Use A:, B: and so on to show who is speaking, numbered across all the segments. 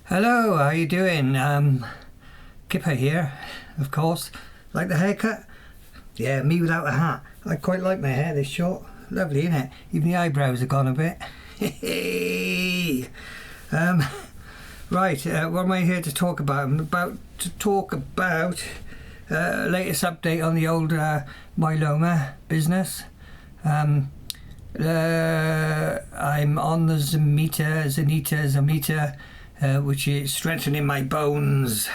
A: Hello, how you doing? Kipper here, of course. Like the haircut? Yeah, me without a hat. I quite like my hair this short. Lovely, isn't it? Even the eyebrows have gone a bit. Right, what am I here to talk about? I'm about to talk about latest update on the old myeloma business. I'm on the Zamita, which is strengthening my bones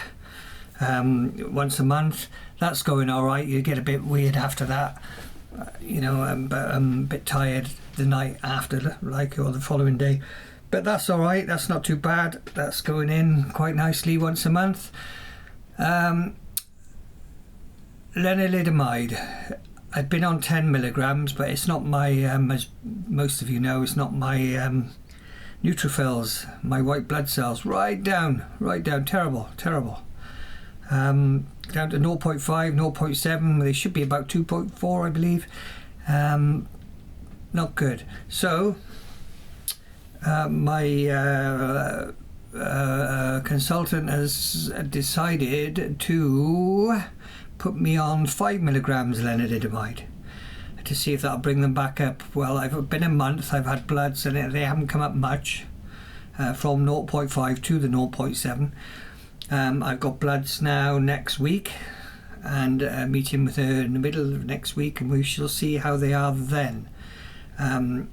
A: once a month. That's going all right. You get a bit weird after that, but I'm a bit tired the night after, or the following day. But that's all right. That's not too bad. That's going in quite nicely once a month. Lenalidomide. I've been on 10 milligrams, but it's not my, as most of you know, it's not my neutrophils, my white blood cells. Right down, terrible. Down to 0.5, 0.7. They should be about 2.4, I believe. Not good. So my consultant has decided to put me on 5 milligrams lenalidomide to see if that'll bring them back up. Well, I've been a month, I've had bloods and they haven't come up much from 0.5 to the 0.7. I've got bloods now next week and a meeting with her in the middle of next week, and we shall see how they are then. On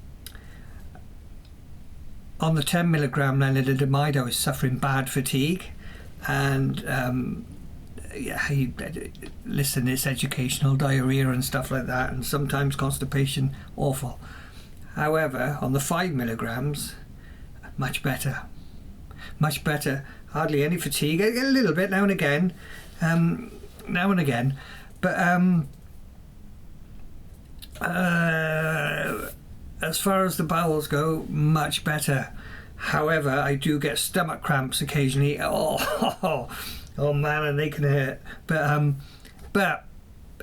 A: the 10 milligram lenalidomide, I was suffering bad fatigue, and listen, it's educational, diarrhea and stuff like that, and sometimes constipation, awful. However, on the 5 milligrams, much better, hardly any fatigue. I get a little bit now and again, but as far as the bowels go, much better. However, I do get stomach cramps occasionally. Oh man, and they can hurt. But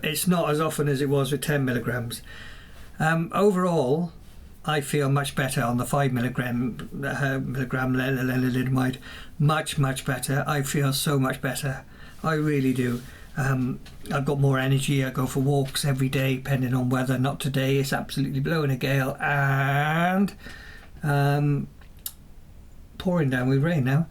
A: it's not as often as it was with 10 milligrams. Overall, I feel much better on the 5 milligram lenalidomide. Much better. I feel so much better. I really do. I've got more energy. I go for walks every day, depending on weather. Not today. It's absolutely blowing a gale and pouring down with rain now.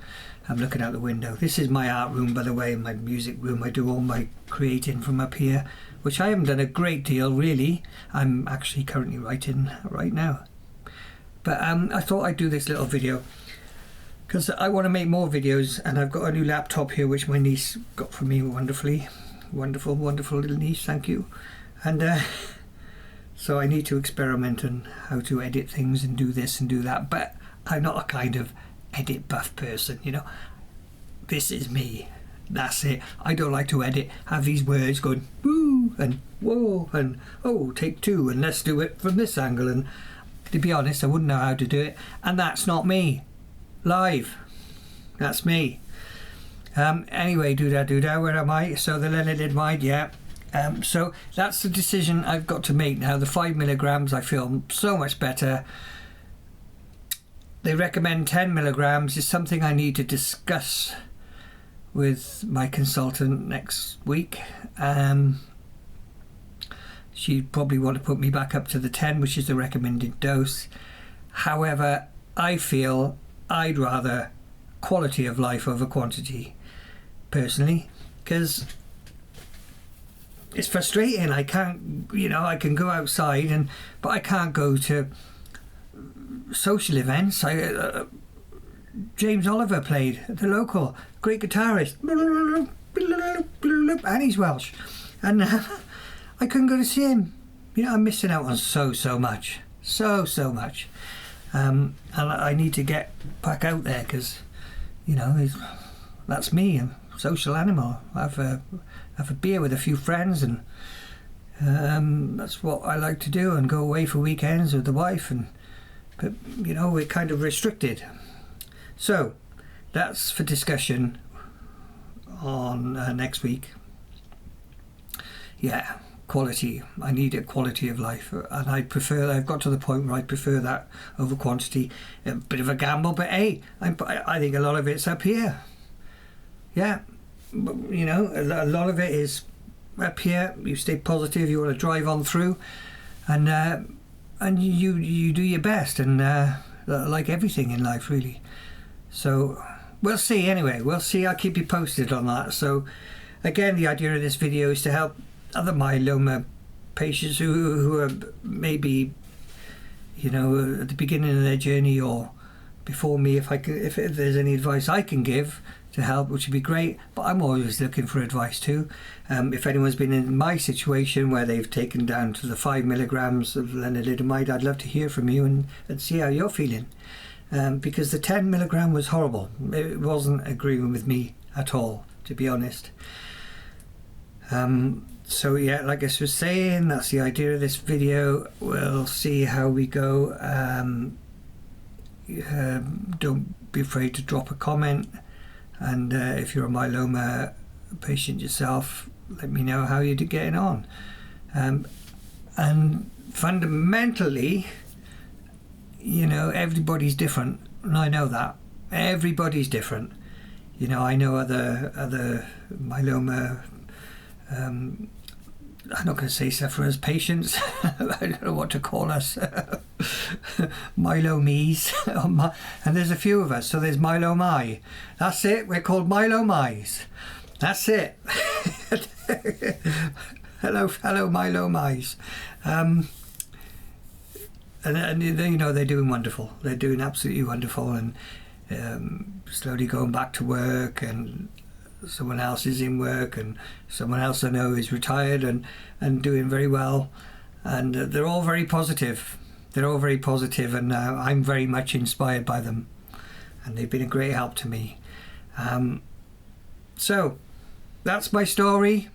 A: I'm looking out the window. This is my art room, by the way, my music room. I do all my creating from up here, which I haven't done a great deal, really. I'm actually currently writing right now. But I thought I'd do this little video because I want to make more videos, and I've got a new laptop here, which my niece got for me wonderfully. Wonderful little niece, thank you. And so I need to experiment on how to edit things and do this and do that. But I'm not a kind of edit buff person, This is me, that's it. I don't like to edit, have these words going woo and whoa and oh, take two and let's do it from this angle, and to be honest, I wouldn't know how to do it, and that's not me live. That's me. Anyway, doo-dah, where am I? So the lenalidomide, yeah. So that's the decision I've got to make now. The 5 milligrams, I feel so much better. They recommend 10 milligrams. Is something I need to discuss with my consultant next week. She'd probably want to put me back up to the 10, which is the recommended dose. However, I feel I'd rather quality of life over quantity, personally, because it's frustrating. I can't, I can go outside, but I can't go to social events. James Oliver played at the local, great guitarist, and he's Welsh, and I couldn't go to see him. I'm missing out on so much, so much, and I need to get back out there because that's me. I'm a social animal. Have a beer with a few friends, and that's what I like to do, and go away for weekends with the wife, but we're kind of restricted. So that's for discussion on next week. Yeah, quality. I need a quality of life, and I've got to the point where I prefer that over quantity. A bit of a gamble, but hey, I think a lot of it's up here. Yeah, you know, a lot of it is up here. You stay positive. You want to drive on through, and you do your best, and like everything in life, really. So we'll see. Anyway, we'll see. I'll keep you posted on that. So again, the idea of this video is to help other myeloma patients who are maybe, you know, at the beginning of their journey or before me. If there's any advice I can give to help, which would be great. But I'm always looking for advice too. If anyone's been in my situation where they've taken down to the 5 milligrams of lenalidomide, I'd love to hear from you and see how you're feeling. Because the 10 milligram was horrible. It wasn't agreeing with me at all, to be honest. So yeah, like I was saying, that's the idea of this video. We'll see how we go. Don't be afraid to drop a comment, and if you're a myeloma patient yourself, let me know how you're getting on. And fundamentally, you know, everybody's different, and I know that. Everybody's different. You know, I know other myeloma, I'm not going to say sufferers, patients. I don't know what to call us. Myelomies. And there's a few of us. So there's myelomai. That's it. We're called myelomais. That's it. hello myelomais. And you know, they're doing wonderful. They're doing absolutely wonderful, and slowly going back to work, and someone else is in work, and someone else I know is retired and doing very well, and they're all very positive. They're all very positive, and I'm very much inspired by them, and they've been a great help to me. So that's my story.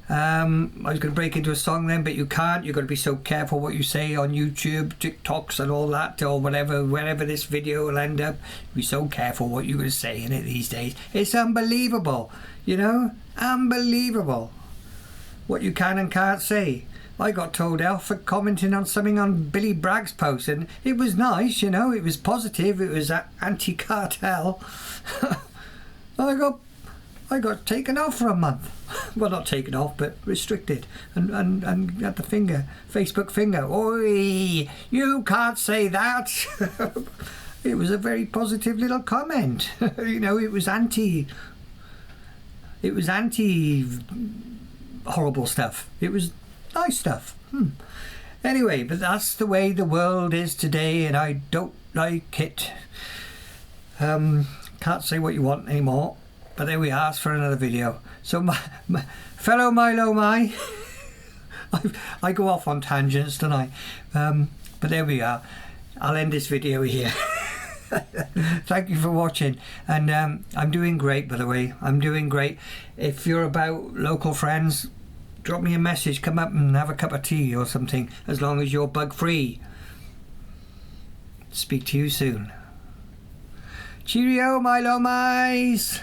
A: I was going to break into a song then, but you can't. You've got to be so careful what you say on YouTube, TikToks and all that, or whatever, wherever this video will end up. Be so careful what you're going to say in it these days. It's unbelievable, you know, unbelievable what you can and can't say. I got told off for commenting on something on Billy Bragg's post, and it was nice, you know, it was positive, it was anti-cartel. I got taken off for a month. Well, not taken off, but restricted, and at the Facebook finger. Oi, you can't say that. It was a very positive little comment. You know, it was anti horrible stuff. It was nice stuff. Anyway, but that's the way the world is today, and I don't like it. Can't say what you want anymore. But there we are, for another video. So my fellow myelomai, I go off on tangents, don't I? But there we are. I'll end this video here. Thank you for watching, and I'm doing great, by the way. I'm doing great. If you're about local friends, drop me a message, come up and have a cup of tea or something, as long as you're bug free. Speak to you soon. Cheerio, myelomais.